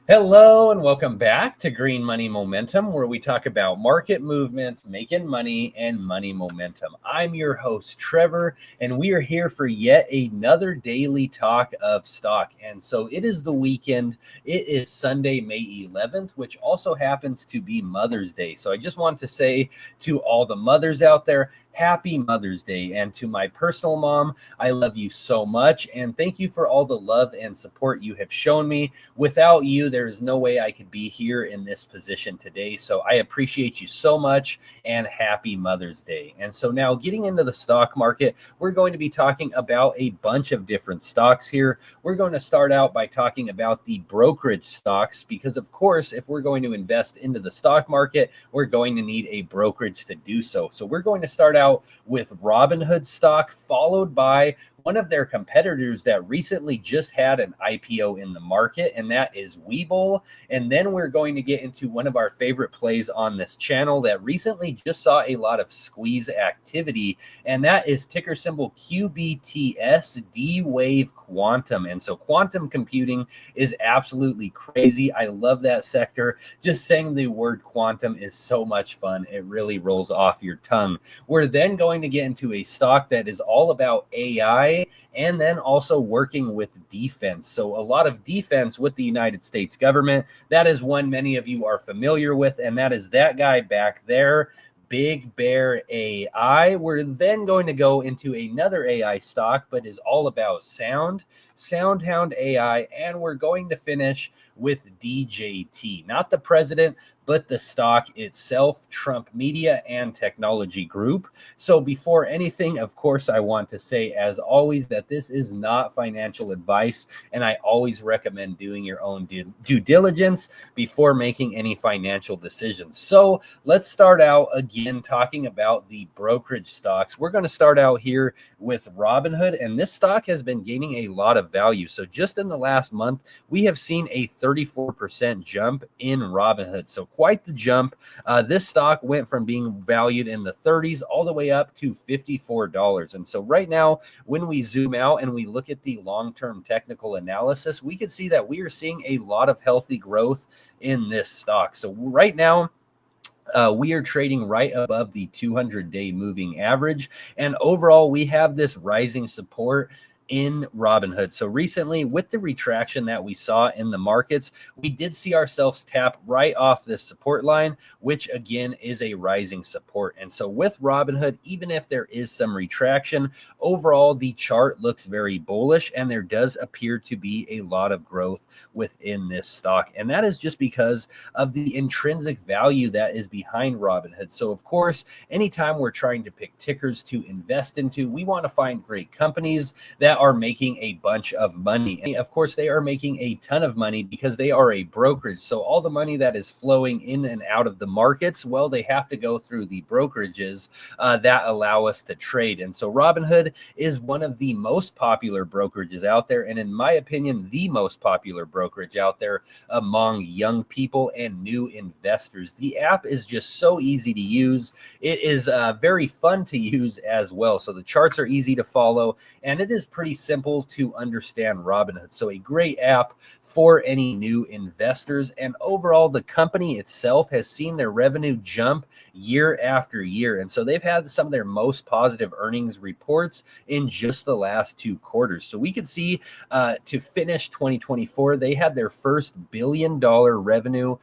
Hello and welcome back to Green Money Momentum, where we talk about market movements, making money, and money momentum. I'm your host, Trevor, and we are here for yet another daily talk of stock. And so it is the weekend. It is Sunday, May 11th, which also happens to be Mother's Day. So I just want to say to all the mothers out there, happy Mother's Day. And to my personal mom, I love you so much. And thank you for all the love and support you have shown me. Without you, there is no way I could be here in this position today. So I appreciate you so much and happy Mother's Day. And so now getting into the stock market, we're going to be talking about a bunch of different stocks here. We're going to start out by talking about the brokerage stocks because, of course, if we're going to invest into the stock market, we're going to need a brokerage to do so. So we're going to start out with Robinhood stock, followed by one of their competitors that recently just had an IPO in the market, and that is Webull. And then we're going to get into one of our favorite plays on this channel that recently just saw a lot of squeeze activity, and that is ticker symbol QBTS, D-Wave Quantum. And so quantum computing is absolutely crazy. I love that sector. Just saying the word quantum is so much fun. It really rolls off your tongue. We're then going to get into a stock that is all about AI and then also working with defense. So a lot of defense with the United States government. That is one many of you are familiar with, and that is that guy back there, BigBearAI. We're then going to go into another AI stock, but is all about Soundhound AI, and we're going to finish with DJT, not the president, but the stock itself, Trump Media and Technology Group. So before anything, of course, I want to say, as always, that this is not financial advice, and I always recommend doing your own due diligence before making any financial decisions. So let's start out again talking about the brokerage stocks. We're going to start out here with Robinhood, and this stock has been gaining a lot of value. So just in the last month, we have seen a 34% jump in Robinhood. So quite the jump. This stock went from being valued in the 30s all the way up to $54. And so right now, when we zoom out and we look at the long-term technical analysis, we can see that we are seeing a lot of healthy growth in this stock. So right now, we are trading right above the 200-day moving average. And overall, we have this rising support in Robinhood. So recently, with the retraction that we saw in the markets, we did see ourselves tap right off this support line, which again is a rising support. And so with Robinhood, even if there is some retraction, overall the chart looks very bullish, and there does appear to be a lot of growth within this stock. And that is just because of the intrinsic value that is behind Robinhood. So of course, anytime we're trying to pick tickers to invest into, we want to find great companies that are making a bunch of money. And of course, they are making a ton of money because they are a brokerage. So all the money that is flowing in and out of the markets, well, they have to go through the brokerages that allow us to trade. And so Robinhood is one of the most popular brokerages out there. And in my opinion, the most popular brokerage out there among young people and new investors. The app is just so easy to use. It is very fun to use as well. So the charts are easy to follow, and it is pretty simple to understand Robinhood. So a great app for any new investors. And overall, the company itself has seen their revenue jump year after year. And so they've had some of their most positive earnings reports in just the last 2 quarters. So we could see to finish 2024, they had their first $1 billion revenue.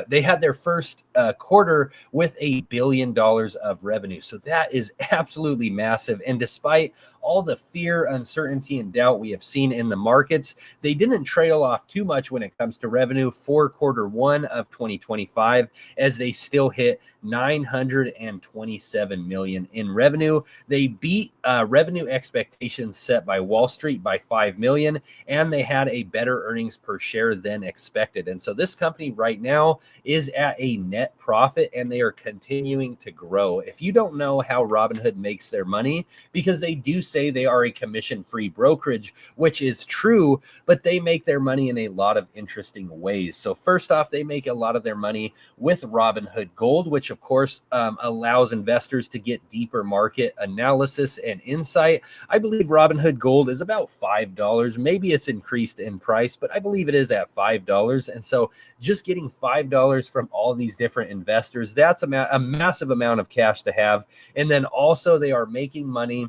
They had their first quarter with $1 billion of revenue. So that is absolutely massive. And despite all the fear, uncertainty, and doubt we have seen in the markets, they didn't trail off too much when it comes to revenue for quarter 1 of 2025, as they still hit $927 million in revenue. They beat revenue expectations set by Wall Street by $5 million, and they had a better earnings per share than expected. And so this company right now is at a net profit, and they are continuing to grow. If you don't know how Robinhood makes their money, because they do say they are a commission-free free brokerage, which is true, but they make their money in a lot of interesting ways. So first off, they make a lot of their money with Robinhood Gold, which of course allows investors to get deeper market analysis and insight. I believe Robinhood Gold is about $5. Maybe it's increased in price, but I believe it is at $5. And so just getting $5 from all these different investors, that's a massive amount of cash to have. And then also they are making money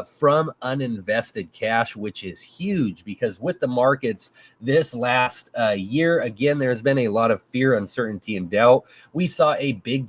from uninvested cash, which is huge because with the markets this last year, again, there's been a lot of fear, uncertainty, and doubt. We saw a big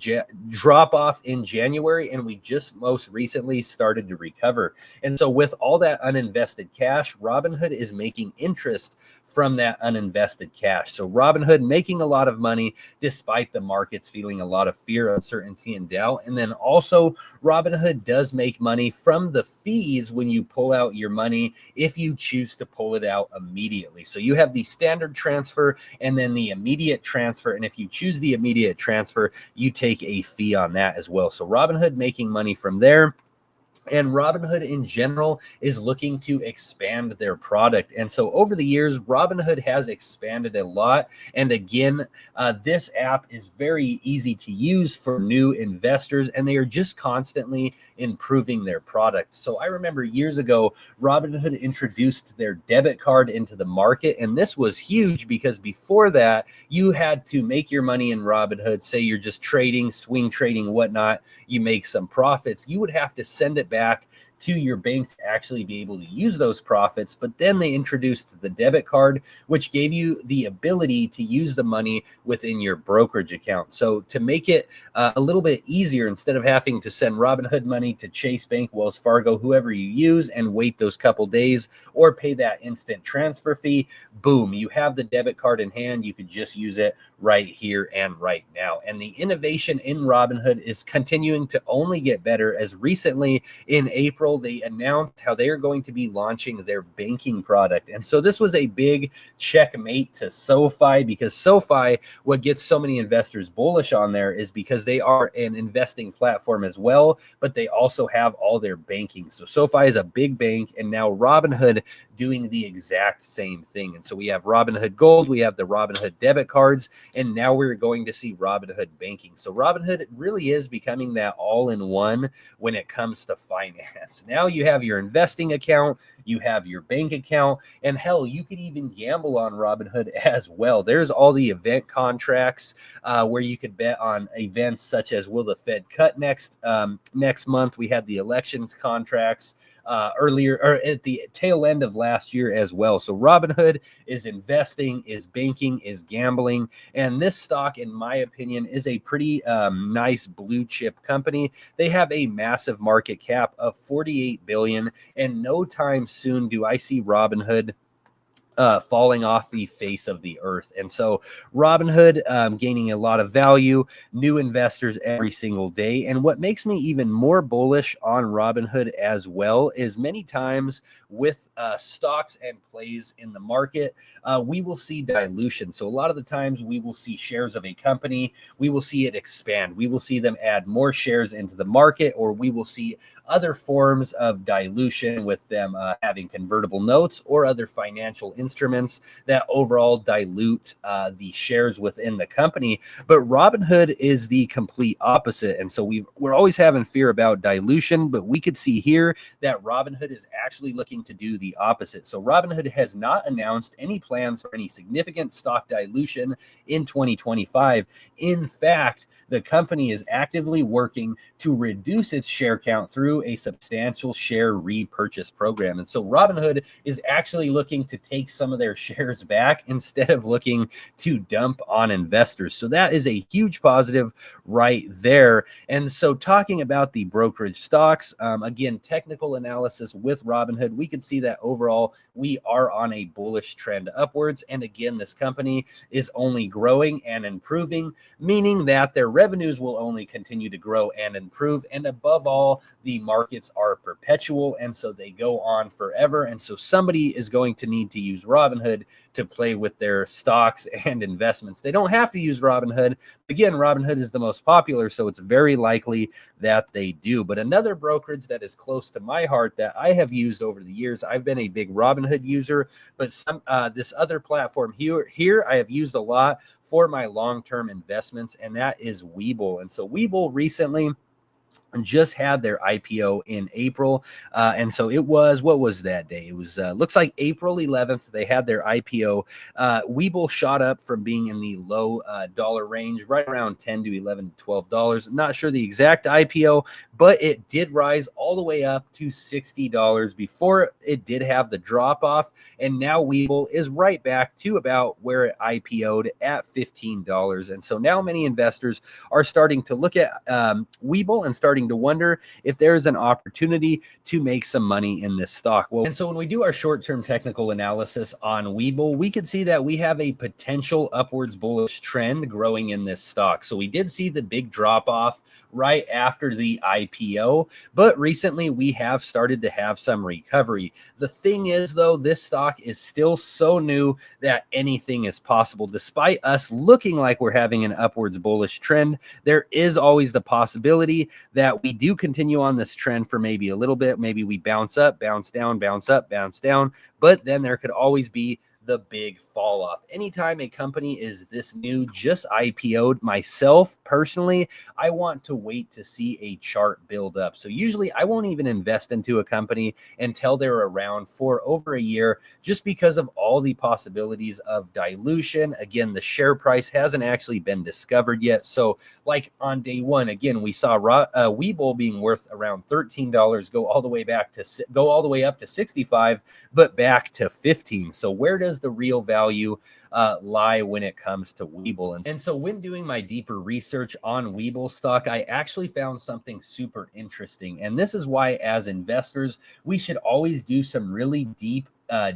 drop off in January, and we just most recently started to recover. And so with all that uninvested cash, Robinhood is making interest from that uninvested cash. So Robinhood making a lot of money despite the markets feeling a lot of fear, uncertainty, and doubt. And then also Robinhood does make money from the fees when you pull out your money if you choose to pull it out immediately. So you have the standard transfer and then the immediate transfer. And if you choose the immediate transfer, you take a fee on that as well. So Robinhood making money from there. And Robinhood in general is looking to expand their product. And so over the years, Robinhood has expanded a lot. And again, this app is very easy to use for new investors, and they are just constantly improving their product. So I remember years ago, Robinhood introduced their debit card into the market. And this was huge because before that, you had to make your money in Robinhood. Say you're just trading, swing trading, whatnot, you make some profits. You would have to send it back to your bank to actually be able to use those profits. But then they introduced the debit card, which gave you the ability to use the money within your brokerage account. So to make it a little bit easier, instead of having to send Robinhood money to Chase Bank, Wells Fargo, whoever you use, and wait those couple days or pay that instant transfer fee, boom, you have the debit card in hand. You could just use it right here and right now. And the innovation in Robinhood is continuing to only get better. As recently in April, they announced how they are going to be launching their banking product. And so this was a big checkmate to SoFi, because SoFi, what gets so many investors bullish on there is because they are an investing platform as well, but they also have all their banking. So SoFi is a big bank, and now Robinhood doing the exact same thing. And so we have Robinhood Gold, we have the Robinhood debit cards, and now we're going to see Robinhood banking. So Robinhood really is becoming that all-in-one when it comes to finance. Now you have your investing account, you have your bank account, and hell, you could even gamble on Robinhood as well. There's all the event contracts where you could bet on events such as will the Fed cut next month. We had the elections contracts earlier, or at the tail end of last year as well. So Robinhood is investing, is banking, is gambling, and this stock, in my opinion, is a pretty nice blue chip company. They have a massive market cap of 48 billion, and no time soon do I see Robinhood falling off the face of the earth. And so Robinhood gaining a lot of value, new investors every single day. And what makes me even more bullish on Robinhood as well is many times with stocks and plays in the market, we will see dilution. So a lot of the times we will see shares of a company, we will see it expand. We will see them add more shares into the market, or we will see other forms of dilution with them having convertible notes or other financial instruments that overall dilute the shares within the company. But Robinhood is the complete opposite. And so we're always having fear about dilution, but we could see here that Robinhood is actually looking to do the opposite. So Robinhood has not announced any plans for any significant stock dilution in 2025. In fact, the company is actively working to reduce its share count through a substantial share repurchase program. And so Robinhood is actually looking to take some of their shares back instead of looking to dump on investors. So that is a huge positive right there. And so talking about the brokerage stocks, again, technical analysis with Robinhood, we can see that overall we are on a bullish trend upwards. And again, this company is only growing and improving, meaning that their revenues will only continue to grow and improve. And above all, the markets are perpetual, and so they go on forever. And so somebody is going to need to use use Robinhood to play with their stocks and investments. They don't have to use Robinhood. Again, Robinhood is the most popular, so it's very likely that they do. But another brokerage that is close to my heart that I have used over the years, I've been a big Robinhood user, but this other platform here I have used a lot for my long-term investments, and that is Webull. And so Webull recently just had their IPO in April. And so it was, what was that day? It was, looks like April 11th, they had their IPO. Webull shot up from being in the low dollar range, right around $10 to $11 to $12. Not sure the exact IPO, but it did rise all the way up to $60 before it did have the drop off. And now Webull is right back to about where it IPO'd at $15. And so now many investors are starting to look at Webull and starting to wonder if there's an opportunity to make some money in this stock. Well, and so when we do our short-term technical analysis on Webull, we could see that we have a potential upwards bullish trend growing in this stock. So we did see the big drop off right after the IPO, but recently we have started to have some recovery. The thing is, though, this stock is still so new that anything is possible. Despite us looking like we're having an upwards bullish trend, there is always the possibility that we do continue on this trend for maybe a little bit. Maybe we bounce up, bounce down, bounce up, bounce down, but then there could always be the big fall off. Anytime a company is this new, just IPO'd, myself personally, I want to wait to see a chart build up. So usually I won't even invest into a company until they're around for over a year, just because of all the possibilities of dilution. Again, the share price hasn't actually been discovered yet. So like on day one, again, we saw Webull being worth around $13, go all the way up to 65, but back to 15. So where does the real value lie when it comes to Webull? And so when doing my deeper research on Webull stock, I actually found something super interesting. And this is why, as investors, we should always do some really deep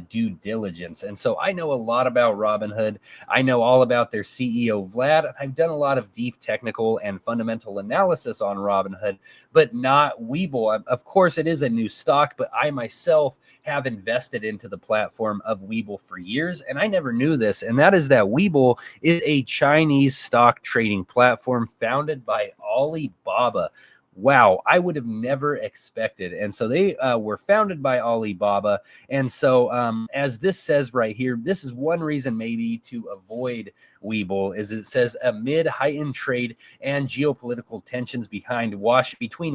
due diligence. And so I know a lot about Robinhood. I know all about their CEO, Vlad. I've done a lot of deep technical and fundamental analysis on Robinhood, but not Webull. Of course, it is a new stock, but I myself have invested into the platform of Webull for years, and I never knew this, and that is that Webull is a Chinese stock trading platform founded by Alibaba. Wow, I would have never expected. And so they were founded by Alibaba. And so as this says right here, this is one reason maybe to avoid Webull, is it says amid heightened trade and geopolitical tensions between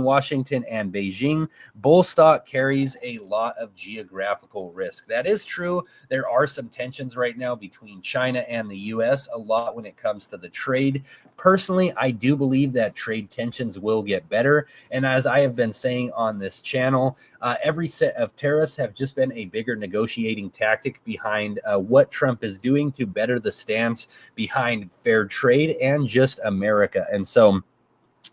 Washington and Beijing, bull stock carries a lot of geographical risk. That is true. There are some tensions right now between China and the US, a lot when it comes to the trade. Personally, I do believe that trade tensions will get better. And as I have been saying on this channel, every set of tariffs have just been a bigger negotiating tactic behind what Trump is doing to better the stance behind fair trade and just America. And so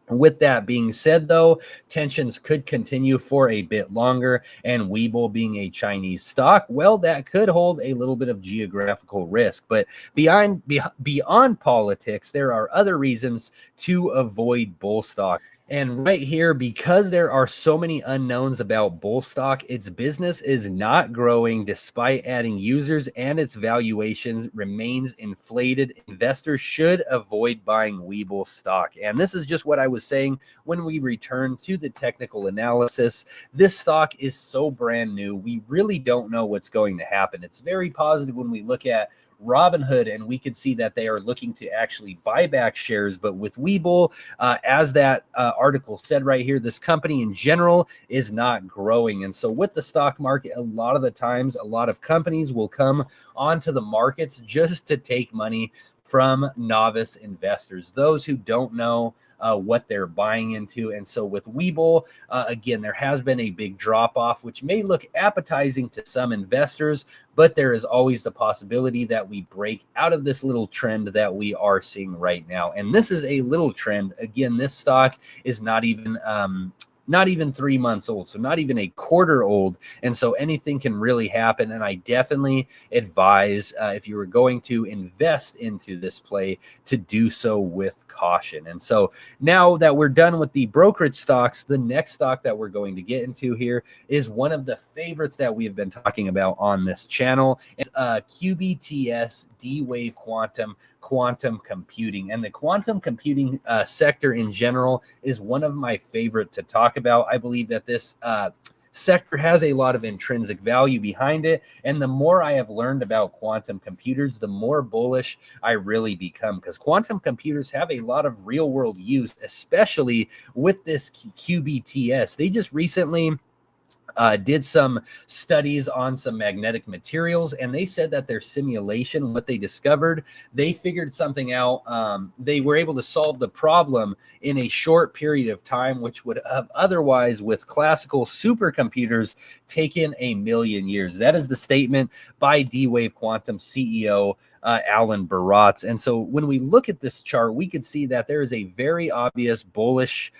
with that being said, though, tensions could continue for a bit longer, and Webull being a Chinese stock, well, that could hold a little bit of geographical risk. But beyond politics, there are other reasons to avoid bull stock. And right here, because there are so many unknowns about bull stock, its business is not growing despite adding users, and its valuation remains inflated. Investors should avoid buying Webull stock. And this is just what I was saying when we return to the technical analysis. This stock is so brand new. We really don't know what's going to happen. It's very positive when we look at Robinhood, and we could see that they are looking to actually buy back shares. But with Webull, as that article said right here, this company in general is not growing. And so with the stock market, a lot of the times, a lot of companies will come onto the markets just to take money from novice investors, those who don't know what they're buying into. And so with Webull, again, there has been a big drop off, which may look appetizing to some investors, but there is always the possibility that we break out of this little trend that we are seeing right now. And this is a little trend. Again, this stock is not even not even 3 months old, so not even a quarter old. And so anything can really happen. And I definitely advise if you were going to invest into this play to do so with caution. And so now that we're done with the brokerage stocks, the next stock that we're going to get into here is one of the favorites that we have been talking about on this channel. It's QBTS, D-Wave quantum computing. And the quantum computing sector in general is one of my favorite to talk about. I believe that this sector has a lot of intrinsic value behind it. And the more I have learned about quantum computers, the more bullish I really become, because quantum computers have a lot of real world use, especially with this QBTS. They just recently did some studies on some magnetic materials, and they said that their simulation, what they discovered, they figured something out. They were able to solve the problem in a short period of time, which would have otherwise, with classical supercomputers, taken a million years. That is the statement by D-Wave Quantum CEO Alan Baratz. And so when we look at this chart, we could see that there is a very obvious bullish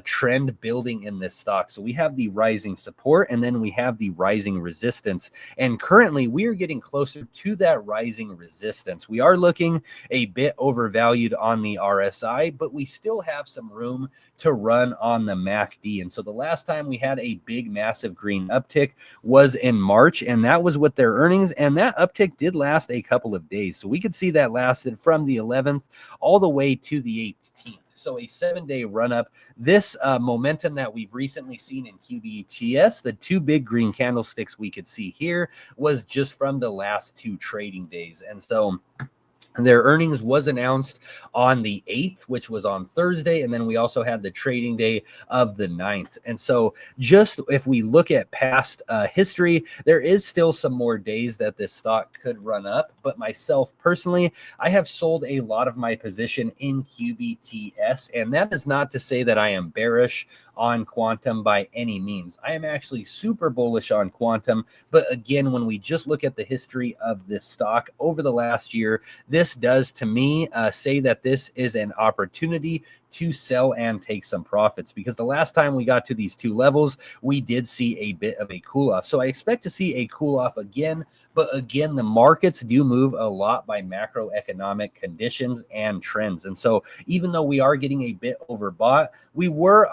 trend building in this stock. So we have the rising support, and then we have the rising resistance. And currently we are getting closer to that rising resistance. We are looking a bit overvalued on the RSI, but we still have some room to run on the MACD. And so the last time we had a big, massive green uptick was in March, and that was with their earnings. And that uptick did last a couple of days. So we could see that lasted from the 11th all the way to the 18th. So a 7-day run up. This momentum that we've recently seen in QBTS, the two big green candlesticks we could see here, was just from the last 2 trading days. And so their earnings was announced on the 8th, which was on Thursday. And then we also had the trading day of the 9th. And so just if we look at past history, there is still some more days that this stock could run up. But myself personally, I have sold a lot of my position in QBTS. And that is not to say that I am bearish on quantum by any means. I am actually super bullish on quantum. But again, when we just look at the history of this stock over the last year, this does to me say that this is an opportunity to sell and take some profits, because the last time we got to these 2 levels, we did see a bit of a cool off. So I expect to see a cool off again. But again, the markets do move a lot by macroeconomic conditions and trends. And so even though we are getting a bit overbought, we were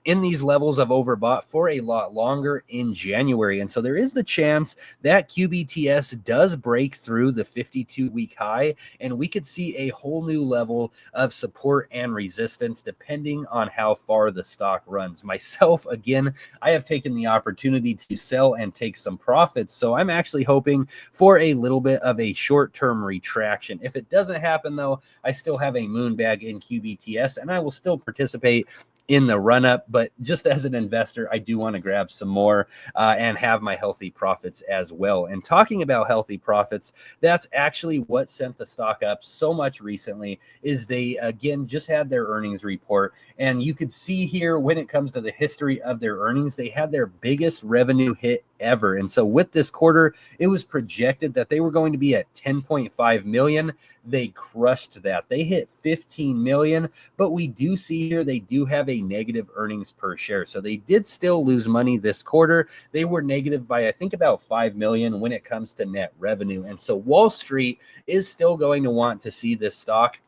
in these levels of overbought for a lot longer in January. And so there is the chance that QBTS does break through the 52-week high, and we could see a whole new level of support and resistance depending on how far the stock runs. Myself, again, I have taken the opportunity to sell and take some profits. So I'm actually hoping for a little bit of a short-term retraction. If it doesn't happen, though, I still have a moon bag in QBTS, and I will still participate in the run up. But just as an investor, I do want to grab some more and have my healthy profits as well. And talking about healthy profits, that's actually what sent the stock up so much recently. Is they again just had their earnings report, and you could see here when it comes to the history of their earnings, they had their biggest revenue hit ever. And so with this quarter, it was projected that they were going to be at 10.5 million. They crushed that. They hit 15 million, but we do see here they do have a negative earnings per share. So they did still lose money this quarter. They were negative by, I think, about 5 million when it comes to net revenue. And so Wall Street is still going to want to see this stock,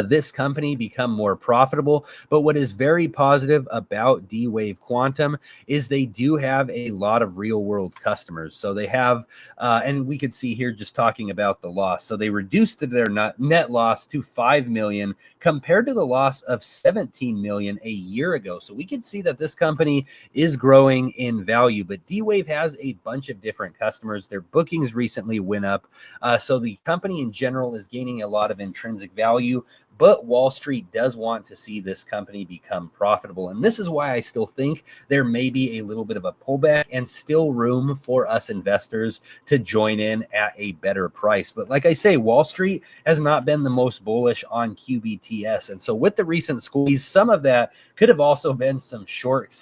this company, become more profitable. But what is very positive about D-Wave Quantum is they do have a lot of real world customers. So they have, and we could see here just talking about the loss. So they reduced their net loss to 5 million compared to the loss of 17 million a year ago. So we can see that this company is growing in value, but D-Wave has a bunch of different customers. Their bookings recently went up. So the company in general is gaining a lot of intrinsic value. But Wall Street does want to see this company become profitable. And this is why I still think there may be a little bit of a pullback and still room for us investors to join in at a better price. But like I say, Wall Street has not been the most bullish on QBTS. And so with the recent squeeze, some of that could have also been some short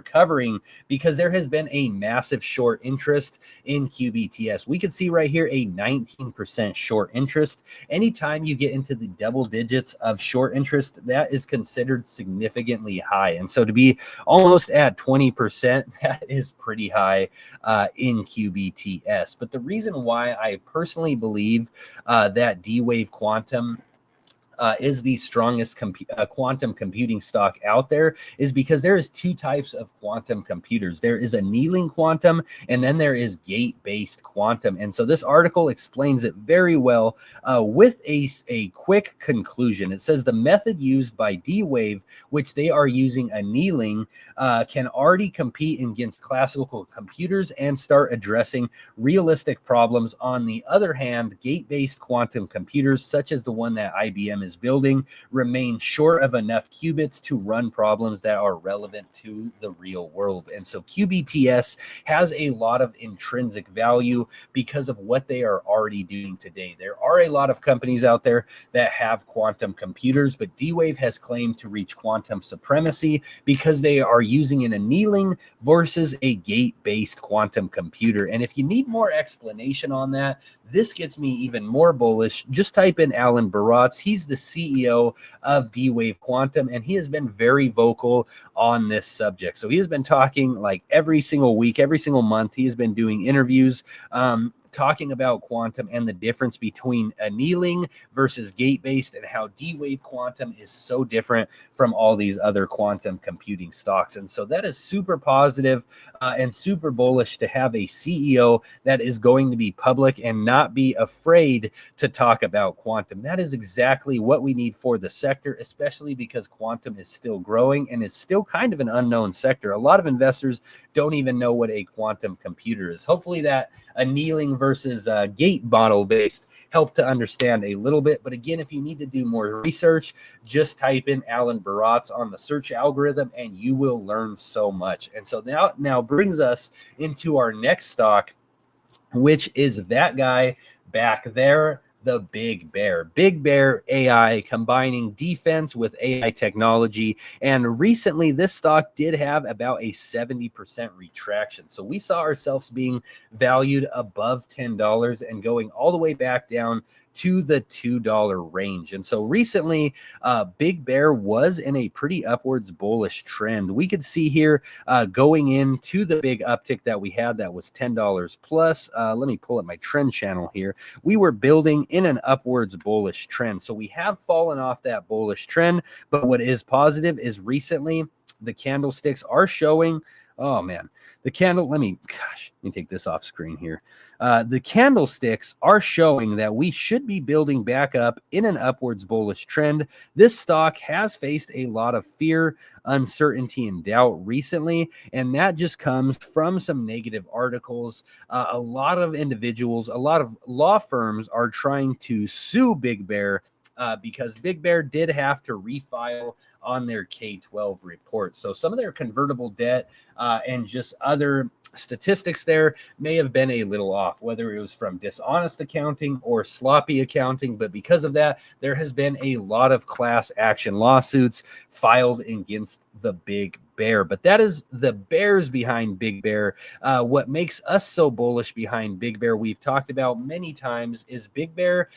covering, because there has been a massive short interest in QBTS. We could see right here a 19% short interest. Anytime you get into the double digits of short interest, that is considered significantly high. And so to be almost at 20%, that is pretty high in QBTS. But the reason why I personally believe that D-Wave Quantum is the strongest quantum computing stock out there is because there is two types of quantum computers. There is annealing quantum, and then there is gate-based quantum. And so this article explains it very well with a quick conclusion. It says the method used by D-Wave, which they are using annealing, can already compete against classical computers and start addressing realistic problems. On the other hand, gate-based quantum computers, such as the one that IBM is building, remain short of enough qubits to run problems that are relevant to the real world. And so QBTS has a lot of intrinsic value because of what they are already doing today. There are a lot of companies out there that have quantum computers, but D-Wave has claimed to reach quantum supremacy because they are using an annealing versus a gate-based quantum computer. And if you need more explanation on that, this gets me even more bullish. Just type in Alan Baratz. He's the CEO of D-Wave Quantum, and he has been very vocal on this subject. So he has been talking like every single week, every single month. He has been doing interviews, talking about quantum and the difference between annealing versus gate-based and how D-Wave Quantum is so different from all these other quantum computing stocks. And so that is super positive and super bullish to have a CEO that is going to be public and not be afraid to talk about quantum. That is exactly what we need for the sector, especially because quantum is still growing and is still kind of an unknown sector. A lot of investors don't even know what a quantum computer is. Hopefully that annealing versus gate model based help to understand a little bit. But again, if you need to do more research, just type in Alan Baratz on the search algorithm and you will learn so much. And so now brings us into our next stock, which is that guy back there, the Big Bear. BigBearAI, combining defense with AI technology. And recently, this stock did have about a 70% retraction. So we saw ourselves being valued above $10 and going all the way back down to the $2 range. And so recently, Big Bear was in a pretty upwards bullish trend. We could see here going into the big uptick that we had that was $10 plus. Let me pull up my trend channel here. We were building in an upwards bullish trend. So we have fallen off that bullish trend, but what is positive is recently the candlesticks are showing, oh man, let me take this off screen here. The candlesticks are showing that we should be building back up in an upwards bullish trend. This stock has faced a lot of fear, uncertainty, and doubt recently, and that just comes from some negative articles. A lot of individuals, a lot of law firms are trying to sue Big Bear because Big Bear did have to refile on their K-12 report. So some of their convertible debt and just other statistics there may have been a little off, whether it was from dishonest accounting or sloppy accounting. But because of that, there has been a lot of class action lawsuits filed against the Big Bear. But that is the bears behind Big Bear. What makes us so bullish behind Big Bear, we've talked about many times, is Big Bear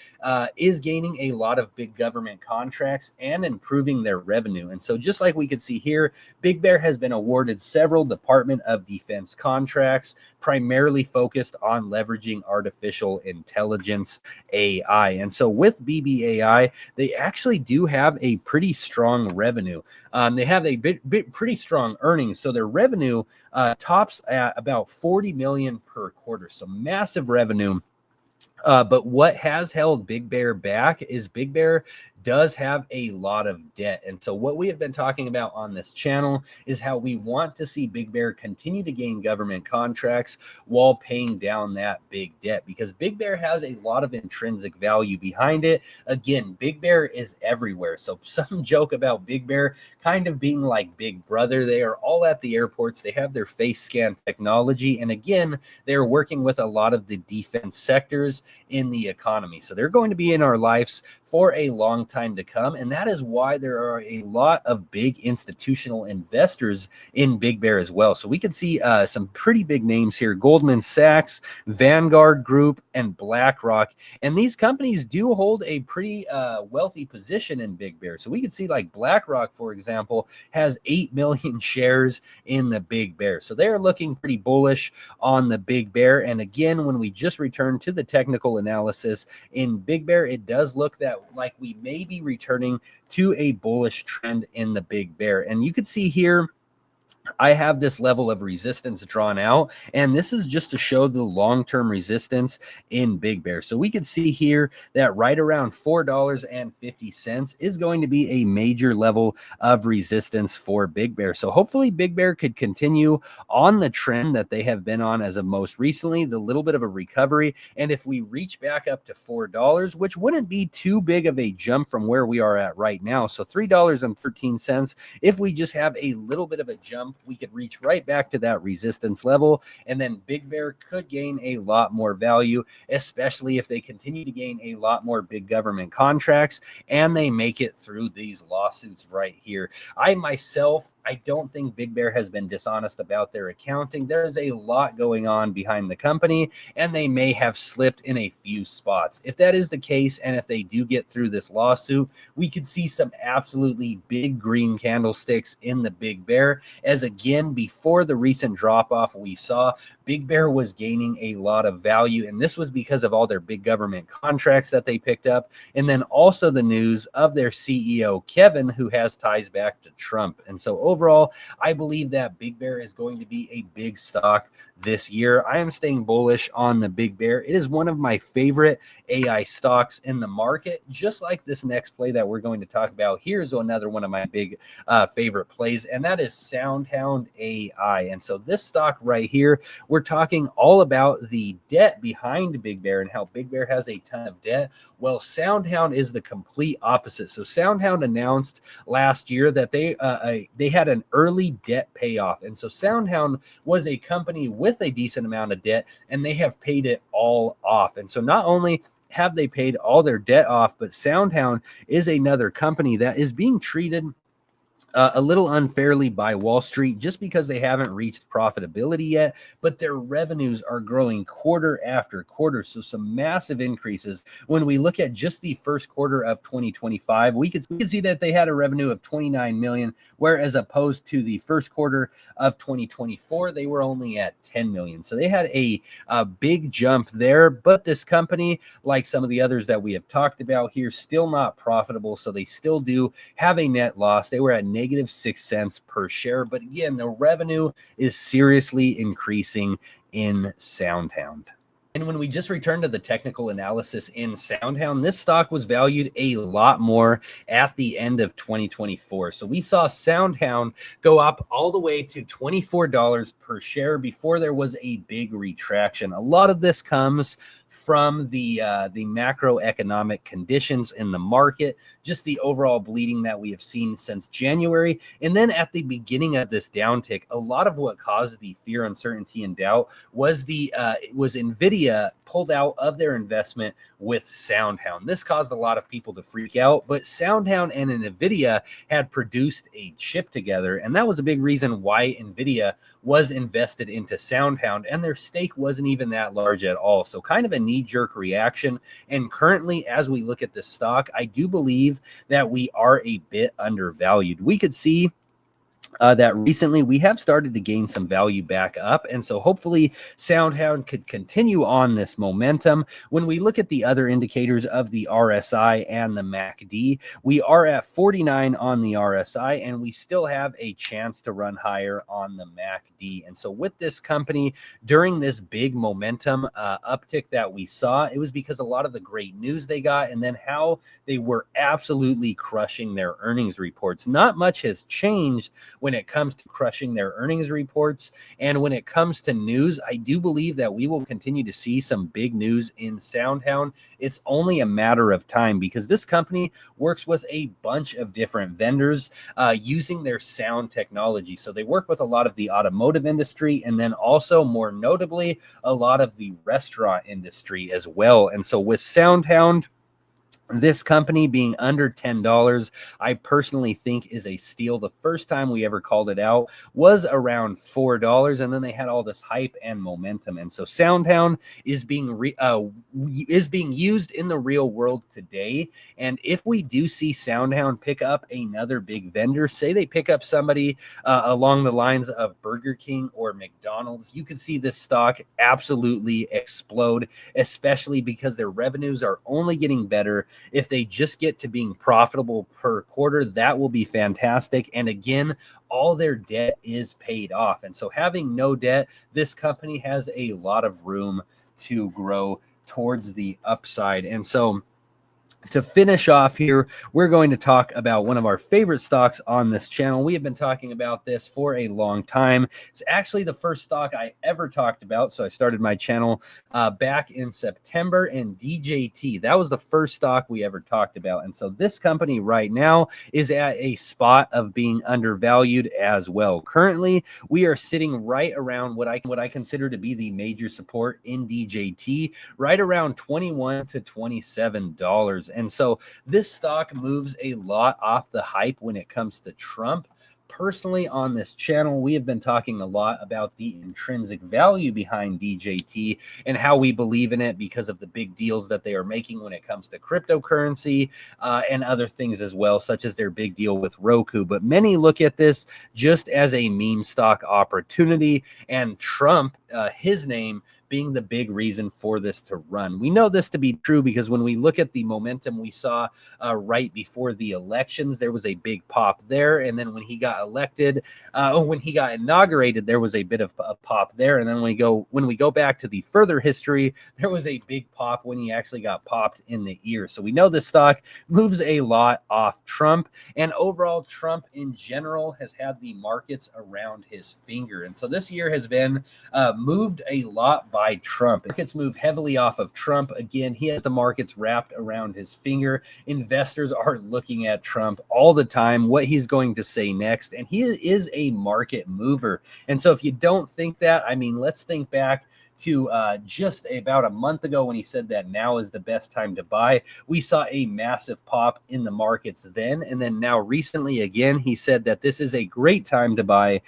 is gaining a lot of big government contracts and improving their revenue. And so just like we could see here, Big Bear has been awarded several Department of Defense contracts, primarily focused on leveraging artificial intelligence, AI. And so with BBAI, they actually do have a pretty strong revenue. They have a pretty strong earnings. So their revenue tops at about 40 million per quarter. So massive revenue. But what has held Big Bear back is Big Bear does have a lot of debt. And so what we have been talking about on this channel is how we want to see Big Bear continue to gain government contracts while paying down that big debt, because Big Bear has a lot of intrinsic value behind it. Again, Big Bear is everywhere. So some joke about Big Bear kind of being like Big Brother. They are all at the airports. They have their face scan technology. And again, they're working with a lot of the defense sectors in the economy. So they're going to be in our lives for a long time. time to come. And that is why there are a lot of big institutional investors in Big Bear as well. So we can see some pretty big names here: Goldman Sachs, Vanguard Group, and BlackRock. And these companies do hold a pretty wealthy position in Big Bear. So we can see like BlackRock, for example, has 8 million shares in the Big Bear. So they're looking pretty bullish on the Big Bear. And again, when we just return to the technical analysis in Big Bear, it does look that like we may be returning to a bullish trend in the Big Bear. And you can see here, I have this level of resistance drawn out, and this is just to show the long-term resistance in Big Bear. So we can see here that right around $4.50 is going to be a major level of resistance for Big Bear. So hopefully Big Bear could continue on the trend that they have been on as of most recently, the little bit of a recovery. And if we reach back up to $4, which wouldn't be too big of a jump from where we are at right now, so $3.13, if we just have a little bit of a jump, we could reach right back to that resistance level, and then Big Bear could gain a lot more value, especially if they continue to gain a lot more big government contracts and they make it through these lawsuits right here. I don't think Big Bear has been dishonest about their accounting. There's a lot going on behind the company, and they may have slipped in a few spots. If that is the case, and if they do get through this lawsuit, we could see some absolutely big green candlesticks in the Big Bear, as again, before the recent drop-off we saw, Big Bear was gaining a lot of value, and this was because of all their big government contracts that they picked up, and then also the news of their CEO, Kevin, who has ties back to Trump. And so overall, I believe that Big Bear is going to be a big stock this year. I am staying bullish on the Big Bear. It is one of my favorite AI stocks in the market, just like this next play that we're going to talk about. Here's another one of my big favorite plays, and that is Soundhound AI. And so this stock right here, we're talking all about the debt behind Big Bear and how Big Bear has a ton of debt. Well, Soundhound is the complete opposite. So Soundhound announced last year that they had an early debt payoff. And so Soundhound was a company with a decent amount of debt, and they have paid it all off. And so not only have they paid all their debt off, but Soundhound is another company that is being treated a little unfairly by Wall Street just because they haven't reached profitability yet, but their revenues are growing quarter after quarter. So some massive increases. When we look at just the first quarter of 2025, we could see that they had a revenue of 29 million, whereas opposed to the first quarter of 2024, they were only at 10 million. So they had a big jump there, but this company, like some of the others that we have talked about here, still not profitable. So they still do have a net loss. They were at -6 cents per share. But again, the revenue is seriously increasing in Soundhound. And when we just returned to the technical analysis in Soundhound, this stock was valued a lot more at the end of 2024. So we saw Soundhound go up all the way to $24 per share before there was a big retraction. A lot of this comes from the macroeconomic conditions in the market, just the overall bleeding that we have seen since January. And then at the beginning of this downtick, a lot of what caused the fear, uncertainty, and doubt was NVIDIA pulled out of their investment with Soundhound. This caused a lot of people to freak out, but Soundhound and NVIDIA had produced a chip together, and that was a big reason why NVIDIA was invested into Soundhound, and their stake wasn't even that large at all. So kind of a knee-jerk reaction. And currently, as we look at this stock, I do believe that we are a bit undervalued. We could see that recently we have started to gain some value back up. And so hopefully Soundhound could continue on this momentum. When we look at the other indicators of the RSI and the MACD, we are at 49 on the RSI, and we still have a chance to run higher on the MACD. And so with this company, during this big momentum uptick that we saw, it was because a lot of the great news they got, and then how they were absolutely crushing their earnings reports. Not much has changed when it comes to crushing their earnings reports. And when it comes to news, I do believe that we will continue to see some big news in Soundhound. It's only a matter of time because this company works with a bunch of different vendors using their sound technology. So they work with a lot of the automotive industry, and then also more notably, a lot of the restaurant industry as well. And so with Soundhound, This company being under $10, I personally think is a steal. The first time we ever called it out was around $4, and then they had all this hype and momentum. And so Soundhound is being used in the real world today. And if we do see Soundhound pick up another big vendor, say they pick up somebody along the lines of Burger King or McDonald's, you could see this stock absolutely explode, especially because their revenues are only getting better. If they just get to being profitable per quarter, that will be fantastic. And again, all their debt is paid off. And so having no debt, this company has a lot of room to grow towards the upside. And so to finish off here, we're going to talk about one of our favorite stocks on this channel. We have been talking about this for a long time. It's actually the first stock I ever talked about. So I started my channel back in September, and DJT, that was the first stock we ever talked about. And so this company right now is at a spot of being undervalued as well. Currently, we are sitting right around what I consider to be the major support in DJT, right around $21 to $27. And so this stock moves a lot off the hype when it comes to Trump. Personally, on this channel, we have been talking a lot about the intrinsic value behind DJT and how we believe in it because of the big deals that they are making when it comes to cryptocurrency and other things as well, such as their big deal with Roku. But many look at this just as a meme stock opportunity, and Trump, his name, being the big reason for this to run. We know this to be true because when we look at the momentum we saw right before the elections, there was a big pop there. And then when he got elected, when he got inaugurated, there was a bit of a pop there. And then when we go back to the further history, there was a big pop when he actually got popped in the ear. So we know this stock moves a lot off Trump, and overall Trump in general has had the markets around his finger. And so this year has been moved a lot by Trump. Markets move heavily off of Trump. Again, he has the markets wrapped around his finger. Investors are looking at Trump all the time, what he's going to say next, and he is a market mover. And so if you don't think that, I mean, let's think back to just about a month ago when he said that now is the best time to buy. We saw a massive pop in the markets then, and then now recently again he said that this is a great time to buy.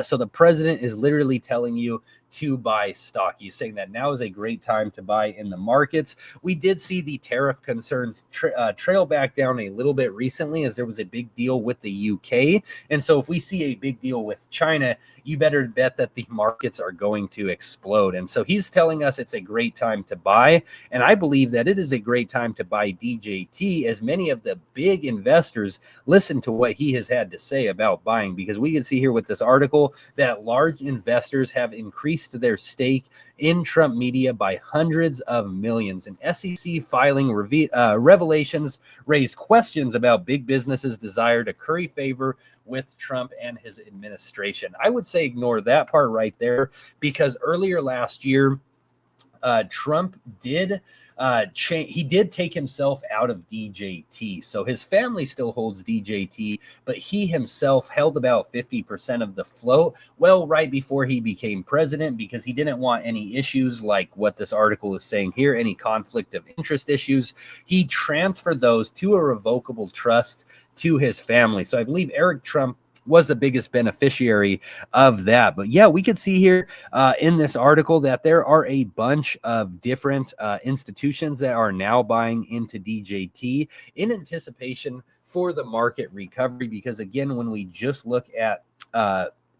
So the president is literally telling you to buy stock. He's saying that now is a great time to buy in the markets. We did see the tariff concerns trail back down a little bit recently as there was a big deal with the UK. And so if we see a big deal with China, you better bet that the markets are going to explode. And so he's telling us it's a great time to buy. And I believe that it is a great time to buy DJT, as many of the big investors listen to what he has had to say about buying, because we can see here with this article that large investors have increased their stake in Trump media by hundreds of millions. And SEC filing revelations raise questions about big business's desire to curry favor with Trump and his administration. I would say ignore that part right there, because earlier last year, Trump did he did take himself out of DJT. So his family still holds DJT, but he himself held about 50% of the float, well, right before he became president, because he didn't want any issues like what this article is saying here, any conflict of interest issues. He transferred those to a revocable trust to his family. So I believe Eric Trump was the biggest beneficiary of that. But yeah, we could see here in this article that there are a bunch of different institutions that are now buying into DJT in anticipation for the market recovery. Because again, when we just look at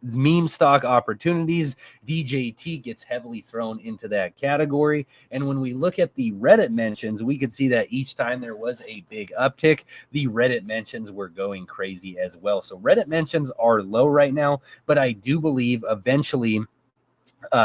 meme stock opportunities, DJT gets heavily thrown into that category. And when we look at the Reddit mentions, we could see that each time there was a big uptick, the Reddit mentions were going crazy as well. So Reddit mentions are low right now, but I do believe eventually,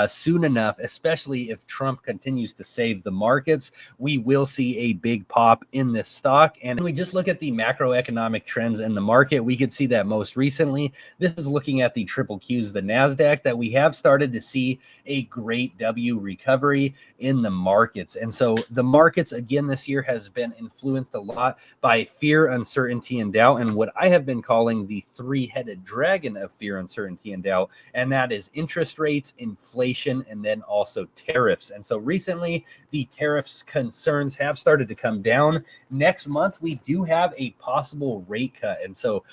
soon enough, especially if Trump continues to save the markets, we will see a big pop in this stock. And when we just look at the macroeconomic trends in the market, we could see that most recently, this is looking at the triple Qs, the NASDAQ, that we have started to see a great W recovery in the markets. And so the markets again this year has been influenced a lot by fear, uncertainty, and doubt, and what I have been calling the three-headed dragon of fear, uncertainty, and doubt, and that is interest rates, inflation, inflation, and then also tariffs. And so recently, the tariffs concerns have started to come down. Next month, we do have a possible rate cut. And so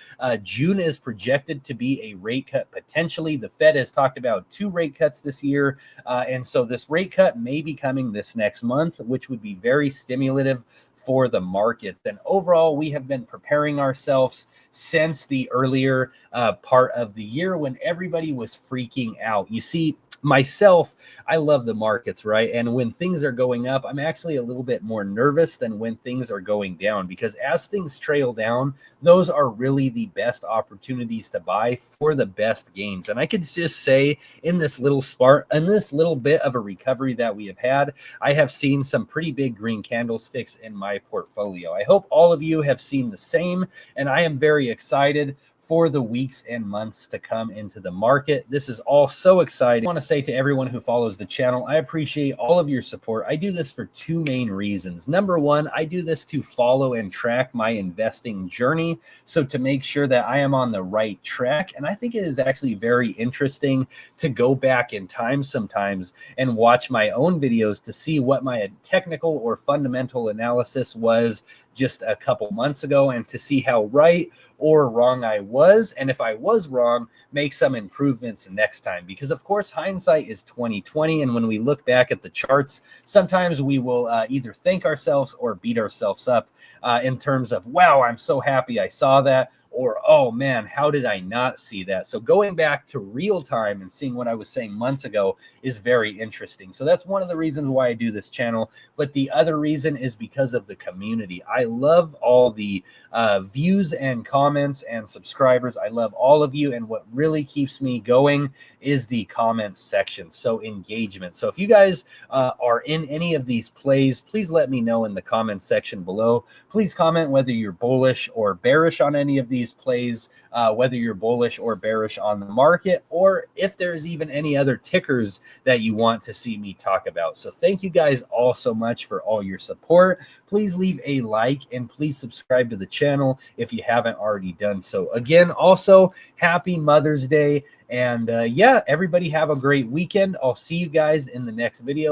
June is projected to be a rate cut potentially. The Fed has talked about 2 rate cuts this year. And so this rate cut may be coming this next month, which would be very stimulative for the markets. And overall, we have been preparing ourselves since the earlier part of the year when everybody was freaking out. You see, myself, I love the markets, right? And when things are going up, I'm actually a little bit more nervous than when things are going down, because as things trail down, those are really the best opportunities to buy for the best gains. And I could just say in this little bit of a recovery that we have had, I have seen some pretty big green candlesticks in my portfolio. I hope all of you have seen the same, and I am very excited for the weeks and months to come into the market. This is all so exciting. I want to say to everyone who follows the channel, I appreciate all of your support. I do this for 2 main reasons. Number one, I do this to follow and track my investing journey, so to make sure that I am on the right track. And I think it is actually very interesting to go back in time sometimes and watch my own videos to see what my technical or fundamental analysis was just a couple months ago, and to see how right or wrong I was, and if I was wrong, make some improvements next time. Because of course, hindsight is 2020, and when we look back at the charts, sometimes we will either thank ourselves or beat ourselves up in terms of, wow, I'm so happy I saw that, or, oh man, how did I not see that? So going back to real time and seeing what I was saying months ago is very interesting. So that's one of the reasons why I do this channel. But the other reason is because of the community. I love all the views and comments and subscribers. I love all of you. And what really keeps me going is the comments section. So engagement. So if you guys are in any of these plays, please let me know in the comments section below. Please comment whether you're bullish or bearish on any of these plays, whether you're bullish or bearish on the market, or if there's even any other tickers that you want to see me talk about. So thank you guys all so much for all your support. Please leave a like and please subscribe to the channel if you haven't already done so. Again, also happy Mother's Day. And yeah, everybody have a great weekend. I'll see you guys in the next video.